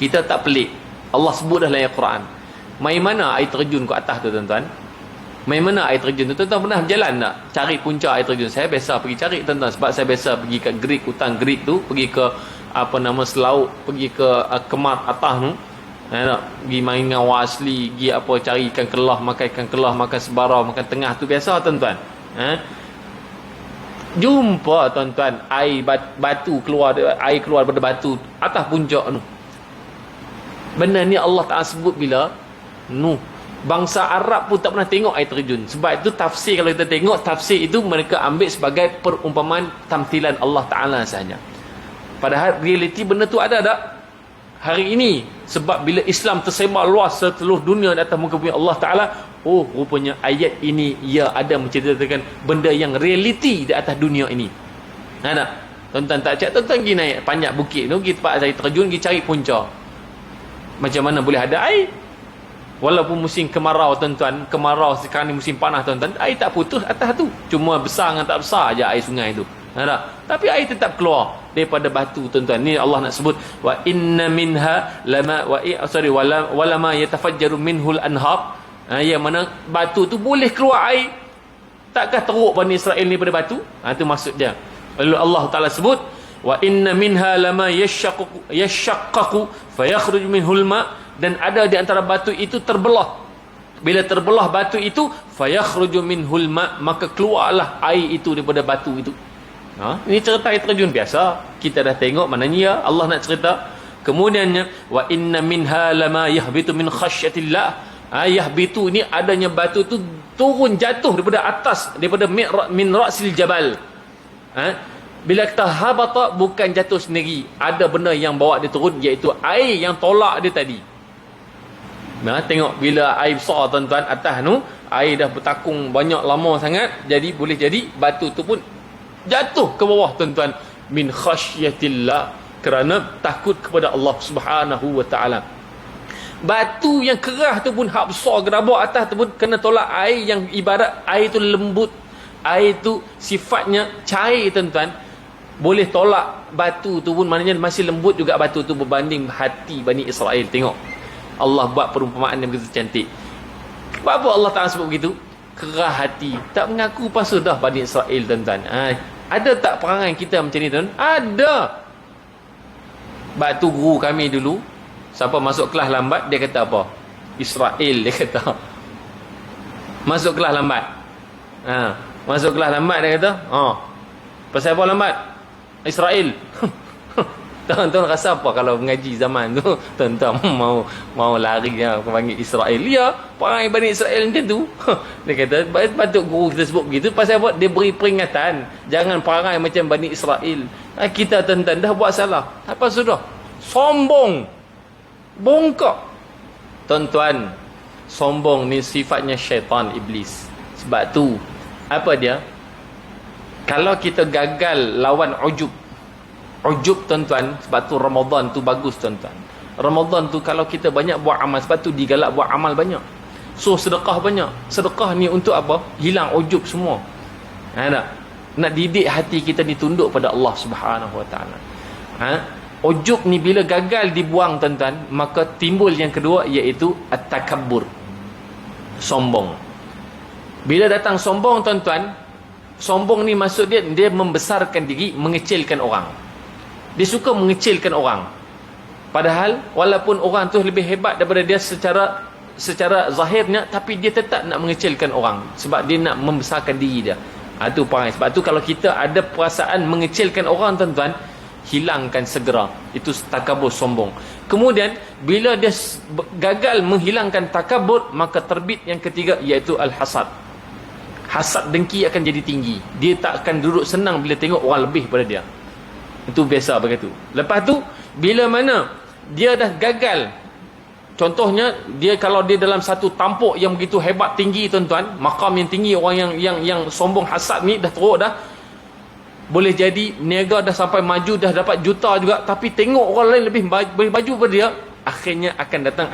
Kita tak pelik. Allah sebut dah dalam Al-Quran. Mai mana air terjun ke atas tu, tuan-tuan? Mai mana air terjun tu? Tuan-tuan pernah berjalan tak? Cari punca air terjun. Saya biasa pergi cari, tuan-tuan. Sebab saya biasa pergi ke Greek, hutan Greek tu. Pergi ke Selauk. Pergi ke Kemar atas tu. Pergi main dengan orang asli. Pergi cari ikan kelah. Makan ikan kelah. Makan sebarau. Makan tengah tu. Biasa, tuan-tuan. Jumpa, tuan-tuan, air batu keluar, air keluar daripada batu atas puncak tu. Benda ni Allah Ta'ala sebut bila bangsa Arab pun tak pernah tengok air terjun. Sebab itu tafsir, kalau kita tengok tafsir itu, mereka ambil sebagai perumpamaan tamthilan Allah Ta'ala sahaja. Padahal realiti benda tu ada tak hari ini? Sebab bila Islam tersebar luas seluruh dunia di atas muka bumi Allah Ta'ala, rupanya ayat ini ia ada menceritakan benda yang realiti di atas dunia ini. Ada tuan-tuan tak cak, tuan-tuan pergi naik panjat bukit tu, pergi tempat air terjun, pergi cari punca. Macam mana boleh ada air? Walaupun musim kemarau, tuan-tuan, kemarau sekarang ni musim panas, tuan-tuan, air tak putus atas tu. Cuma besar dengan tak besar aja air sungai tu. Ada, tapi air tetap keluar daripada batu, tuan-tuan. Ni Allah nak sebut wa inna minha lama walama yatafajjaru minhul anhar. Yang mana batu tu boleh keluar air. Takkah teruk Bani Israel ni pada batu? Itu maksud dia. Lalu Allah Ta'ala sebut wa inna minha lama yashaqqaqu fayakhruju minhul ma. Dan ada di antara batu itu terbelah. Bila terbelah batu itu, fayakhruju minhul ma, maka keluarlah air itu daripada batu itu. Ini cerita air terjun biasa. Kita dah tengok, maknanya ya Allah nak cerita. Kemudiannya wa inna minha lama yahbitu min khasyatillah. Yahbitu, ini adanya batu tu turun jatuh daripada atas, daripada min ra'sil jabal. Bila kita habata, bukan jatuh sendiri, ada benda yang bawa dia turun, iaitu air yang tolak dia tadi. Tengok bila air besar, tuan-tuan, atas tu air dah bertakung banyak lama sangat, jadi boleh jadi batu tu pun jatuh ke bawah, tuan-tuan, min khasyatillah, kerana takut kepada Allah Subhanahu wa ta'ala. Batu yang kerah tu pun hak besar gerabak atas tu pun kena tolak air yang ibarat air tu lembut, air tu sifatnya cair, tuan-tuan, boleh tolak batu tu pun, maknanya masih lembut juga batu tu berbanding hati Bani Israel. Tengok Allah buat perumpamaan yang begitu cantik. Apa Allah Ta'ala sebut begitu? Kerah hati, tak mengaku pasal dah Bani Israel, tuan-tuan. Ada tak perangai kita macam ni, tuan? Ada. Batu guru kami dulu, siapa masuk kelas lambat, dia kata apa? Israel, dia kata. Masuk kelas lambat. Masuk kelas lambat, dia kata. Pasal apa lambat? Israel. Tuan-tuan rasa apa kalau mengaji zaman tu? Tuan-tuan mau lari ke panggil Israel. Ya, perangai Bani Israel macam tu. Dia kata, patut guru kita sebut begitu. Pasal apa? Dia beri peringatan. Jangan perangai macam Bani Israel. Kita, tuan-tuan, dah buat salah. Apa sudah? Sombong. Bongkok. Tuan-tuan, sombong ni sifatnya syaitan, iblis. Sebab tu apa dia? Kalau kita gagal lawan ujub, tuan-tuan, sebab tu Ramadan tu bagus, tuan-tuan. Ramadan tu kalau kita banyak buat amal, sebab tu digalak buat amal banyak. So sedekah banyak. Sedekah ni untuk apa? Hilang ujub semua. Nak didik hati kita ditunduk pada Allah Subhanahu wa ta'ala. Ujub ni bila gagal dibuang, tuan-tuan, maka timbul yang kedua, iaitu at-takabbur, sombong. Bila datang sombong, tuan-tuan, sombong ni maksud dia membesarkan diri, mengecilkan orang. Dia suka mengecilkan orang, padahal walaupun orang tu lebih hebat daripada dia secara zahirnya, tapi dia tetap nak mengecilkan orang, sebab dia nak membesarkan diri dia. Itu perangai. Sebab tu kalau kita ada perasaan mengecilkan orang, tuan-tuan, hilangkan segera. Itu takabur, sombong. Kemudian bila dia gagal menghilangkan takabur, maka terbit yang ketiga, iaitu al-hasad. Hasad, dengki akan jadi tinggi. Dia tak akan duduk senang bila tengok orang lebih pada dia. Itu biasa begitu. Lepas tu bila mana dia dah gagal Contohnya, dia kalau dia dalam satu tampuk yang begitu hebat tinggi tuan-tuan, makam yang tinggi, orang yang sombong hasad ni dah teruk dah. Boleh jadi niaga dah sampai maju, dah dapat juta juga, tapi tengok orang lain lebih baju pada dia, akhirnya akan datang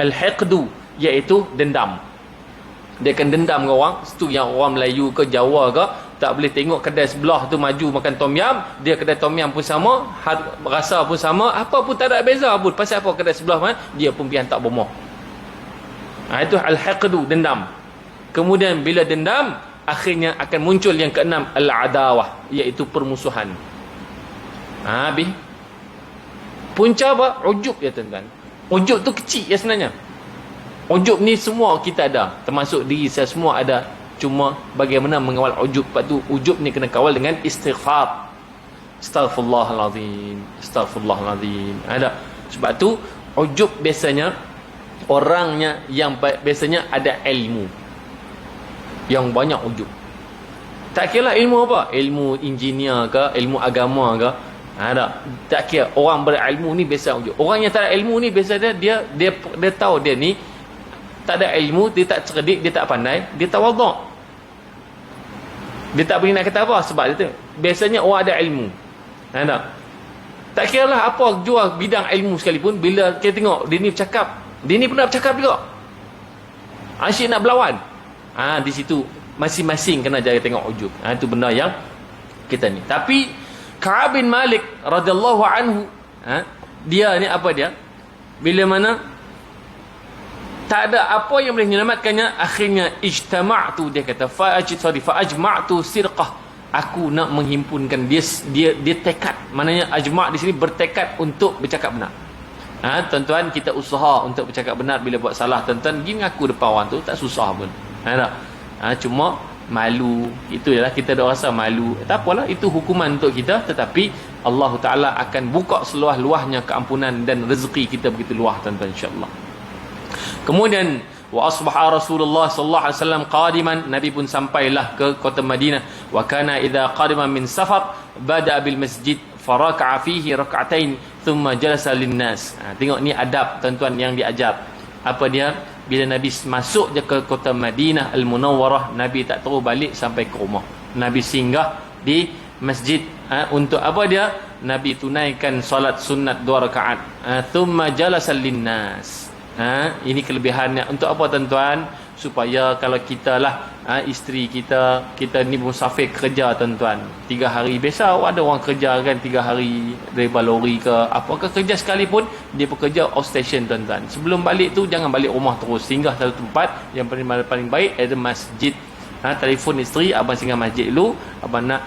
al-hiqdu, iaitu dendam. Dia akan dendam ke orang. Itu yang orang Melayu ke Jawa ke tak boleh tengok kedai sebelah tu maju makan tom yam, dia kedai tom yam pun sama, rasa pun sama, apa pun tak ada beza pun. Pasal apa? Kedai sebelah mana dia pun pergi hantar bomoh. Itu al-hiqdu, dendam. Kemudian bila dendam, akhirnya akan muncul yang keenam, al-adawah, iaitu permusuhan. Habis. Punca apa? Ujub ya tuan-tuan. Ujub tu kecil ya sebenarnya. Ujub ni semua kita ada, termasuk diri saya semua ada. Cuma bagaimana mengawal ujub. Lepas tu ujub ni kena kawal dengan istighfar. Astaghfirullahalazim, astaghfirullahalazim. Ada. Sebab tu ujub biasanya orangnya yang biasanya ada ilmu, yang banyak ujub. Tak kira ilmu apa, ilmu engineer ke, ilmu agama ke, ada. Tak kira, orang berilmu ni biasa ujub. Orang yang tak ada ilmu ni biasa dia tahu dia ni tak ada ilmu, dia tak cerdik, dia tak pandai, dia tawaduk. Dia tak boleh nak kata apa sebab dia tu. Biasanya orang ada ilmu. Ada. Tak kira lah apa jual bidang ilmu sekalipun, bila kita tengok dia ni bercakap, dia ni pernah bercakap juga, asyik nak berlawan. Di situ masing-masing kena jaga tengok ujub. Itu benda yang kita ni. Tapi Ka'ab bin Malik radhiyallahu anhu, dia ni apa dia? Bila mana tak ada apa yang boleh menyelamatkannya, akhirnya ijtama'tu, dia kata fa'ajma'tu sirqah, aku nak menghimpunkan dia tekad. Maknanya ajma' di sini bertekad untuk bercakap benar. Tuan-tuan, kita usaha untuk bercakap benar. Bila buat salah, tuan-tuan pergi mengaku depan orang tu, tak susah pun. Cuma malu, itu ialah kita ada rasa malu. Tak apalah, itu hukuman untuk kita, tetapi Allah Ta'ala akan buka seluas-luasnya keampunan dan rezeki kita begitu luas, tuan-tuan, insya-Allah. Kemudian wa asbaha Rasulullah sallallahu alaihi wasallam qadiman, Nabi pun sampailah ke kota Madinah. Wa kana idza qadima min safar bada bil masjid faraka'a fihi rak'atain thumma jalasa linnas. Tengok ni adab tuan-tuan yang diajar. Apa dia? Bila Nabi masuk je ke kota Madinah Al-Munawwarah, Nabi tak terus balik sampai ke rumah. Nabi singgah di masjid. Untuk apa dia? Nabi tunaikan solat sunat 2 rakaat. Thumma jalasa linnas. Ini kelebihannya. Untuk apa tuan-tuan? Supaya kalau kita lah, isteri kita ni musafir kerja tuan-tuan, 3 hari. Biasa ada orang kerja kan 3 hari, driver lori ke apakah kerja sekalipun, dia bekerja outstation tuan-tuan. Sebelum balik tu jangan balik rumah terus, singgah satu tempat yang paling baik ada masjid. Telefon isteri, abang singgah masjid dulu, abang nak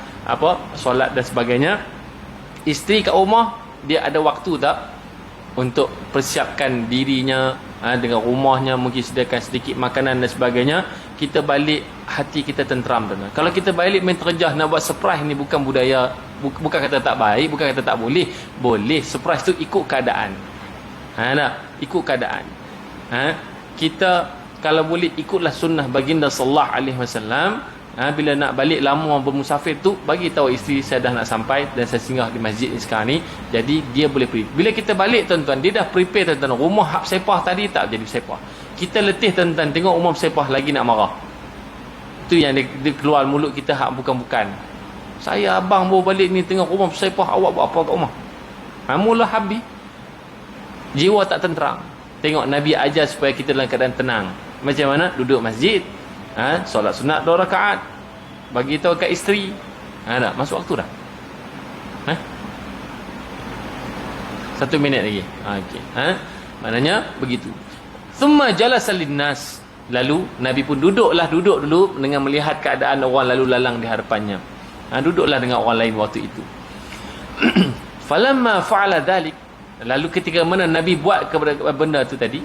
solat dan sebagainya. Isteri kat rumah, dia ada waktu tak untuk persiapkan dirinya dengan rumahnya, mungkin sediakan sedikit makanan dan sebagainya. Kita balik, hati kita tenteram tuan. Kalau kita balik main terjah nak buat surprise ni bukan budaya, bukan kata tak baik, bukan kata tak boleh. Boleh, surprise tu ikut keadaan. Ikut keadaan. Kita kalau boleh ikutlah sunnah baginda sallallahu alaihi wasallam. Bila nak balik lama bermusafir tu, bagi tahu isteri saya dah nak sampai dan saya singgah di masjid ni sekarang ni, jadi dia boleh pergi. Bila kita balik tuan-tuan, dia dah prepare tuan-tuan. Rumah hak sepah tadi tak jadi sepah. Kita letih tuan-tuan, tengok rumah sepah lagi nak marah. Tu yang dia keluar mulut kita hak bukan-bukan. Saya abang baru balik ni tengok rumah sepah, awak buat apa kat rumah? Mula habis. Jiwa tak tenteram. Tengok Nabi ajar supaya kita dalam keadaan tenang. Macam mana? Duduk masjid, solat sunat 2 rakaat, bagi tahu kat isteri. Dah masuk waktu dah. 1 minit lagi. Okey. Maknanya begitu. Thumma jalasa linnas. Lalu Nabi pun duduk dulu dengan melihat keadaan orang lalu lalang di hadapannya. Duduklah dengan orang lain waktu itu. Falamma fa'ala dhalik, lalu ketika mana Nabi buat kepada benda tu tadi,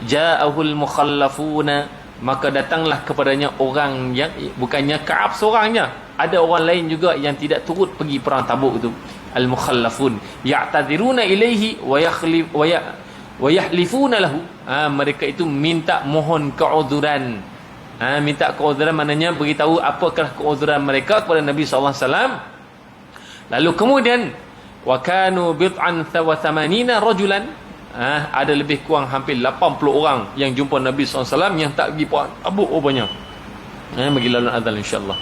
ja'ahul mukhallafuna, maka datanglah kepadanya orang yang bukannya Ka'ab seorangnya, ada orang lain juga yang tidak turut pergi perang Tabuk itu. Al-mukhallafun ya'tadziruna ilaihi wa yahlifuna lahu. Mereka itu minta mohon keuzuran. Minta keuzuran maknanya beritahu apakah keuzuran mereka kepada Nabi sallallahu alaihi wasallam. Lalu kemudian wa kanu bid'an wa 80 rajulan. ada lebih kurang hampir 80 orang yang jumpa Nabi SAW yang tak pergi puan tabuk rupanya. Bagi laluan azan insya-Allah.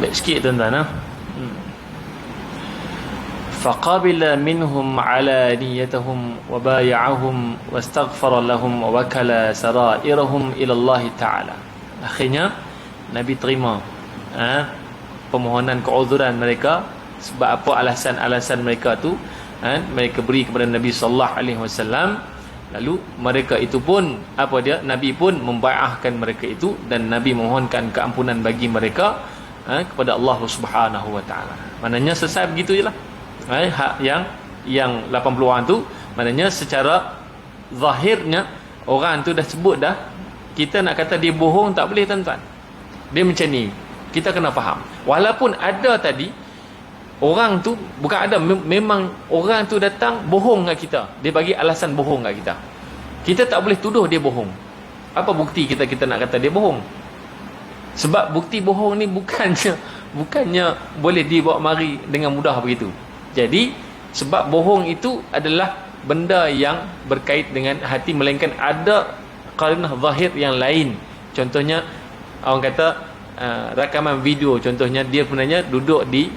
Baik sikit tuan-tuan. Faqabila minhum ala niyatahum wa bay'ahum wastaghfara lahum wa wakala sarairahum ila Allah Ta'ala. Akhirnya Nabi terima permohonan keuzuran mereka. Sebab apa alasan-alasan mereka tu mereka beri kepada Nabi sallallahu alaihi wasallam. Lalu mereka itu pun Nabi pun membai'ahkan mereka itu, dan Nabi mohonkan keampunan bagi mereka kepada Allah Subhanahu wa taala. Maknanya selesai begitu jelah. Hak yang 80 orang tu, maknanya secara zahirnya orang tu dah sebut dah, kita nak kata dia bohong tak boleh tuan-tuan. Dia macam ni. Kita kena faham. Walaupun ada tadi orang tu bukan ada, memang orang tu datang bohong kat kita. Dia bagi alasan bohong kat kita. Kita tak boleh tuduh dia bohong. Apa bukti kita nak kata dia bohong? Sebab bukti bohong ni bukannya boleh dibawa mari dengan mudah begitu. Jadi sebab bohong itu adalah benda yang berkait dengan hati, melainkan ada qarinah zahir yang lain. Contohnya orang kata rakaman video, contohnya dia sebenarnya duduk ni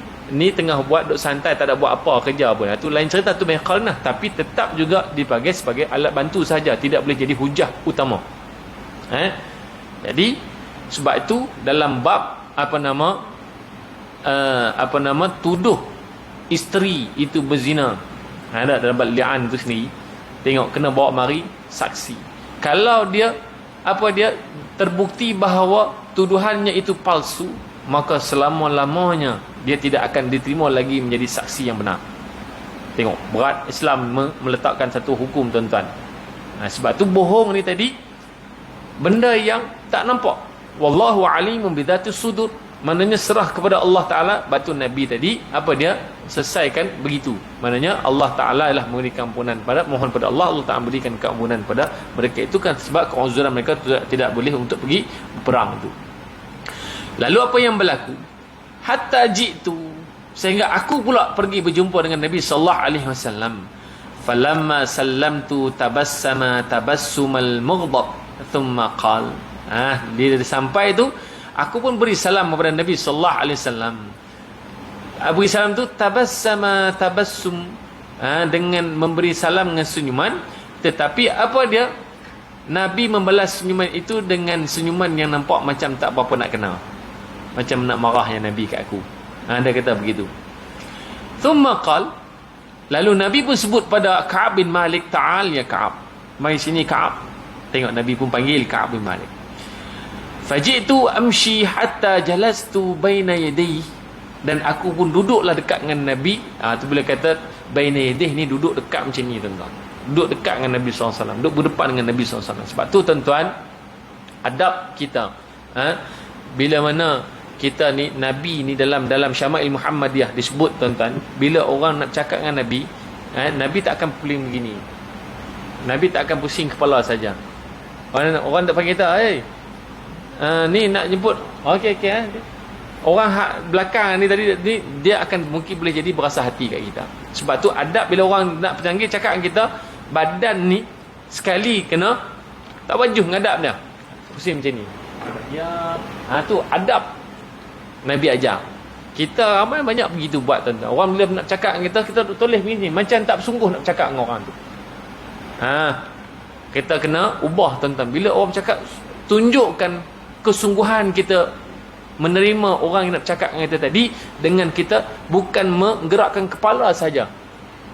tengah duduk santai, tak ada buat apa kerja pun. Itu lain cerita, tu banyak qarinah, tapi tetap juga dipakai sebagai alat bantu saja, tidak boleh jadi hujah utama. Jadi sebab itu dalam bab tuduh isteri itu berzina, ada dalam bab li'an itu sendiri, tengok kena bawa mari saksi. Kalau dia terbukti bahawa tuduhannya itu palsu, maka selama-lamanya dia tidak akan diterima lagi menjadi saksi yang benar. Tengok berat Islam meletakkan satu hukum, tuan-tuan. Sebab tu bohong ni tadi benda yang tak nampak. Wallahu alimun bidzati sudur, maknanya serah kepada Allah Taala. Batu Nabi tadi dia selesaikan begitu. Maknanya Allah Taala lah memberikan ampunan mohon pada Allah Taala berikan keampunan pada mereka itu kan, sebab keuzuran mereka tidak boleh untuk pergi perang itu. Lalu apa yang berlaku? Hatta jitu, sehingga aku pula pergi berjumpa dengan Nabi sallallahu alaihi wasallam. Falamma sallamtu tabassama tabassumal mughdab thumma qala, dia sampai tu aku pun beri salam kepada Nabi sallallahu alaihi wasallam. Beri salam tu tabassama tabassum, dengan memberi salam dengan senyuman, tetapi Nabi membalas senyuman itu dengan senyuman yang nampak macam tak apa-apa nak kenal, macam nak marahnya Nabi kat aku. Dia kata begitu. Thumma qal, lalu Nabi pun sebut pada Ka'ab bin Malik, ta'al ya Ka'ab, mari sini Ka'ab. Tengok Nabi pun panggil Ka'ab bin Malik. Faji'tu amshi hatta jalastu baina yadayhi, dan aku pun duduklah dekat dengan Nabi. Tu bila kata baina yadayhi ni duduk dekat macam ni, tuan-tuan. Duduk dekat dengan Nabi SAW, duduk berdepan dengan Nabi SAW. Sebab tu tuan-tuan, adab kita, bila mana kita ni Nabi ni dalam Syama'il Muhammadiyah disebut, tuan-tuan, bila orang nak cakap dengan Nabi, Nabi tak akan peling begini. Nabi tak akan pusing kepala saja. Orang tak panggil kita, ni nak jemput, okey, orang belakang ni tadi ni, dia akan mungkin boleh jadi berasa hati kat kita. Sebab tu adab bila orang nak panggil cakap dengan kita, badan ni sekali kena tak wajuh ngadap dia, pusing macam ni. Ya, tu adab Nabi ajar. Kita ramai banyak begitu buat, tuan-tuan. Orang bila nak cakap dengan kita tulis begini, macam tak bersungguh nak cakap dengan orang tu. Kita kena ubah, tuan-tuan. Bila orang bercakap, tunjukkan kesungguhan kita menerima orang yang nak cakap dengan kita tadi, dengan kita bukan menggerakkan kepala saja.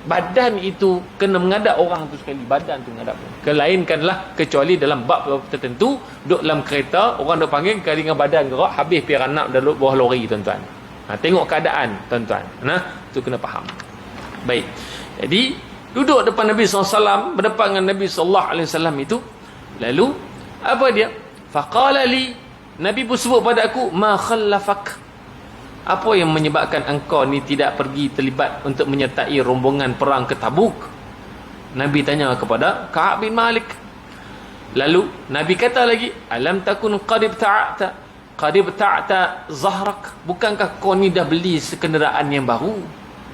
Badan itu kena menghadap orang tu sekali, badan tu menghadap. Kelainkanlah kecuali dalam bab tertentu, duduk dalam kereta, orang duk panggil kali dengan badan gerak, habis pergi ranak dalam bawah lori, tuan-tuan. Tengok keadaan, tuan-tuan. Tu kena faham. Baik. Jadi duduk depan Nabi SAW, berdepan dengan Nabi SAW itu. Lalu apa dia? Faqala li, Nabi pun sebut pada aku, ma khallafak, apa yang menyebabkan engkau ni tidak pergi terlibat untuk menyertai rombongan perang ke Tabuk? Nabi tanya kepada Ka'ab bin Malik. Lalu Nabi kata lagi, alam takun qad ibta'ta zahrak, bukankah kau ni dah beli kenderaan yang baru?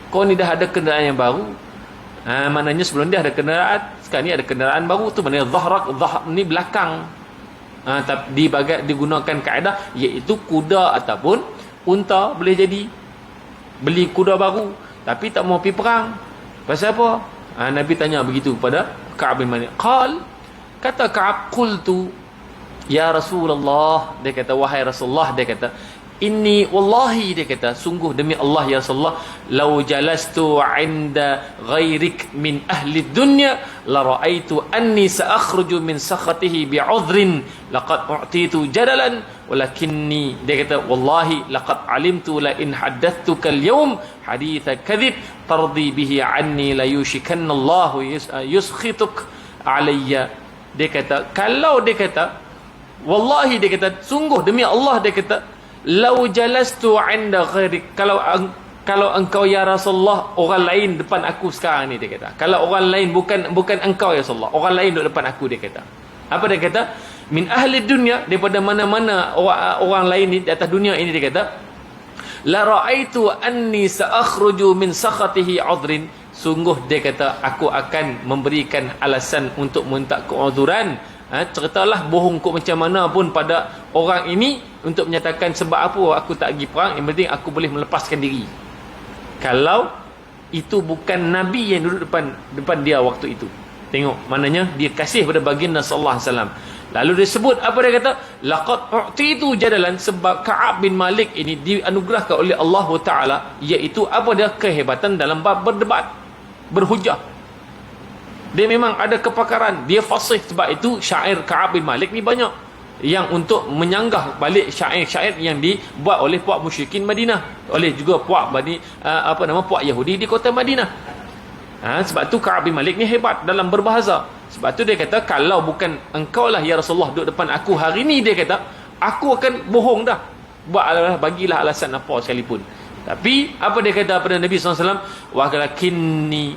Kau ni dah ada kenderaan yang baru. Maknanya sebelum dia ada kenderaan, sekarang ni ada kenderaan baru. Tu maknanya zahrak ni belakang. Tapi digunakan kaedah, iaitu kuda ataupun unta boleh jadi. Beli kuda baru tapi tak mau pergi perang. Pasal apa? Nabi tanya begitu kepada Ka'ab bin Malik. Kata Ka'ab, qultu ya Rasulullah, dia kata wahai Rasulullah, dia kata inni wallahi, dia kata sungguh demi Allah ya Rasulullah, law jalastu 'inda ghairik min ahli dunya la ra'aitu anni sa'akhruju min sakhatihi bi'udhrin laqad u'titu jadalan walakinni, dia kata wallahi laqad alimtu la in haddathtuka al-yawm haditha kadhib tardi bihi 'anni la yushikanna Allah yuskhituk alayya. Dia kata, kalau dia kata wallahi, dia kata sungguh demi Allah, dia kata lau jalastu 'inda ghairik, kalau engkau ya Rasulullah, orang lain depan aku sekarang ni, dia kata, kalau orang lain bukan engkau ya Rasulullah, orang lain duduk depan aku, dia kata, apa dia kata, min ahli dunia, daripada mana-mana orang lain di atas dunia ini, dia kata la ra'aitu anni sa'akhruju min sakhatihi 'udrin, sungguh dia kata aku akan memberikan alasan untuk minta keuzuran. Ceritalah bohong kok macam mana pun pada orang ini untuk menyatakan sebab apa aku tak pergi perang, yang penting aku boleh melepaskan diri. Kalau itu bukan Nabi yang duduk depan dia waktu itu. Tengok, maknanya dia kasih pada baginda sallallahu alaihi wasallam. Lalu dia sebut apa, dia kata laqad u'titu jadalan, sebab Ka'ab bin Malik ini dianugerahkan oleh Allah Taala, iaitu apa dia, kehebatan dalam bab berdebat, berhujah. Dia memang ada kepakaran, dia fasih. Sebab itu syair Ka'ab bin Malik ni banyak yang untuk menyanggah balik syair-syair yang dibuat oleh puak musyrikin Madinah, oleh juga puak puak Yahudi di kota Madinah. Sebab tu Ka'ab bin Malik ni hebat dalam berbahasa. Sebab tu dia kata kalau bukan engkau lah ya Rasulullah duduk depan aku hari ni, dia kata aku akan bohong dah, bagilah alasan apa sekalipun. Tapi apa dia kata pada Nabi SAW, walakinnani,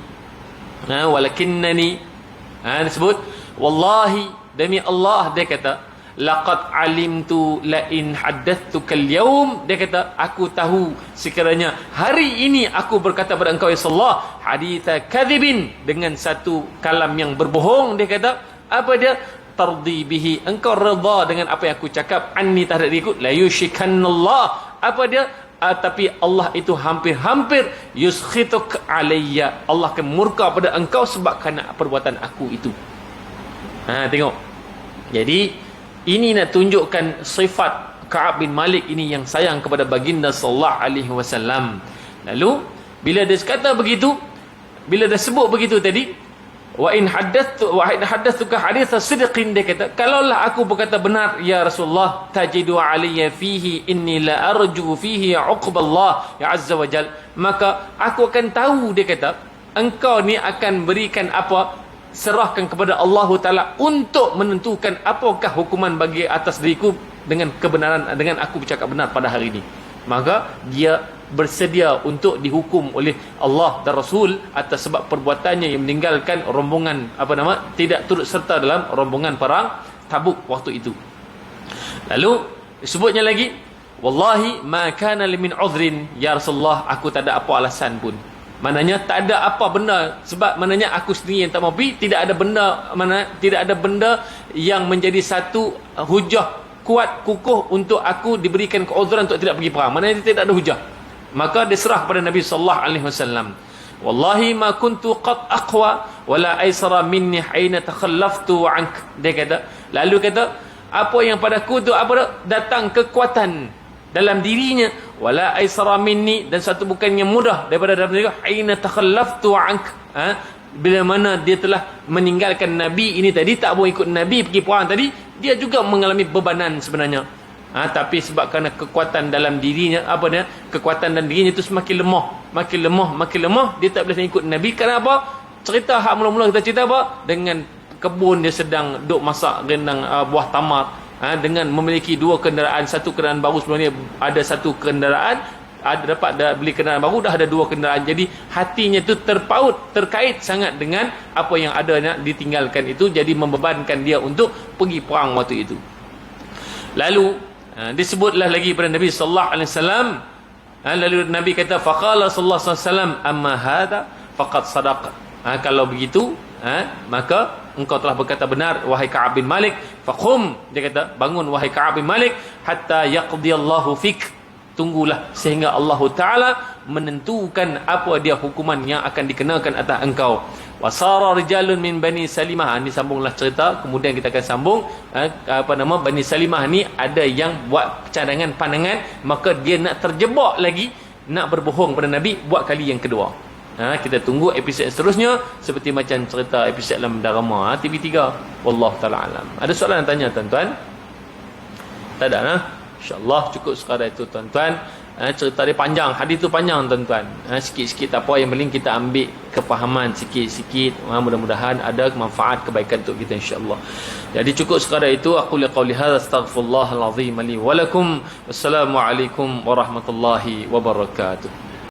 disebut wallahi, demi Allah, dia kata laqad alimtu la in haddathtuka al-yawm, dia kata aku tahu sekiranya hari ini aku berkata pada engkau ya Rasulullah haditha kadhibin, dengan satu kalam yang berbohong, dia kata apa dia, tardi bihi, engkau redha dengan apa yang aku cakap, anni terhadap diriku, la yushikanallah, apa dia, tapi Allah itu hampir-hampir yuskhituk alayya, Allah akan murka pada engkau sebab kerana perbuatan aku itu. Tengok, jadi ini nak tunjukkan sifat Ka'ab bin Malik ini yang sayang kepada baginda sallallahu alaihi wasallam. Lalu bila dia kata begitu, bila dia sebut begitu tadi, wa in haddathtuka haditha sidqin, dia kata kalaulah aku berkata benar ya Rasulullah, tajidu alayya fihi inni la arju fihi uqballah ya azza wa jal, maka aku akan tahu, dia kata engkau ni akan berikan apa, serahkan kepada Allah Ta'ala untuk menentukan apakah hukuman bagi atas diriku dengan kebenaran, dengan aku bercakap benar pada hari ini. Maka dia bersedia untuk dihukum oleh Allah dan Rasul atas sebab perbuatannya yang meninggalkan rombongan tidak turut serta dalam rombongan perang Tabuk waktu itu. Lalu sebutnya lagi, wallahi ma kana li min udhrin ya Rasulullah, aku tak ada apa alasan pun. Maknanya tak ada apa benda, sebab maknanya aku sendiri yang tak mau pergi, tidak ada benda yang menjadi satu hujah kuat kukuh untuk aku diberikan keuzran untuk tidak pergi perang. Maknanya tidak ada hujah. Maka dia serah kepada Nabi sallallahu alaihi wasallam. Wallahi ma kuntu qad aqwa wala aysara minni hina takhallaftu ank, dia kata. Lalu kata apa yang padaku tu datang kekuatan dalam dirinya, wala aisara minni, dan satu bukan yang mudah daripada dalam diri, aina takhallaftu ank, bila mana dia telah meninggalkan Nabi ini tadi, tak mau ikut Nabi pergi perang tadi, dia juga mengalami bebanan sebenarnya. Tapi sebab kerana kekuatan dalam dirinya, kekuatan dalam dirinya itu semakin lemah, dia tak boleh ikut Nabi. Kenapa? Cerita hak mula-mula kita cerita apa? Dengan kebun dia sedang duk masak rendang buah tamar, dengan memiliki dua kenderaan, satu kenderaan baru, sebelum ni ada satu kenderaan, beli kenderaan baru, dah ada dua kenderaan. Jadi hatinya tu terkait sangat dengan apa yang ada nak ditinggalkan itu, jadi membebankan dia untuk pergi perang waktu itu. Lalu disebutlah lagi pada Nabi sallallahu alaihi wasallam, lalu Nabi kata faqala sallallahu alaihi wasallam amma hadha faqad sadaqa, kalau begitu maka engkau telah berkata benar wahai Ka'ab bin Malik. Faqum, dia kata bangun wahai Ka'ab bin Malik, hatta yaqdiyallahu fik, tunggulah sehingga Allah Ta'ala menentukan apa dia hukuman yang akan dikenakan atas engkau. Wasara rijalun min Bani Salimah, ini sambunglah cerita, kemudian kita akan sambung Bani Salimah ni ada yang buat cadangan pandangan, maka dia nak terjebak lagi, nak berbohong pada Nabi buat kali yang kedua. Kita tunggu episod seterusnya, seperti macam cerita episod dalam drama TV3. Wallahu ta'ala alam. Ada soalan tanya tuan-tuan? Tak ada InsyaAllah cukup sekadar itu tuan-tuan. Cerita dia panjang, hadis tu panjang tuan-tuan. Sikit-sikit tak apa, yang penting kita ambil kefahaman sikit-sikit. Mudah-mudahan ada manfaat kebaikan untuk kita insyaAllah. Jadi cukup sekadar itu. Aku liqauli hadza astaghfirullahal azim li wa lakum. Wassalamualaikum warahmatullahi wabarakatuh.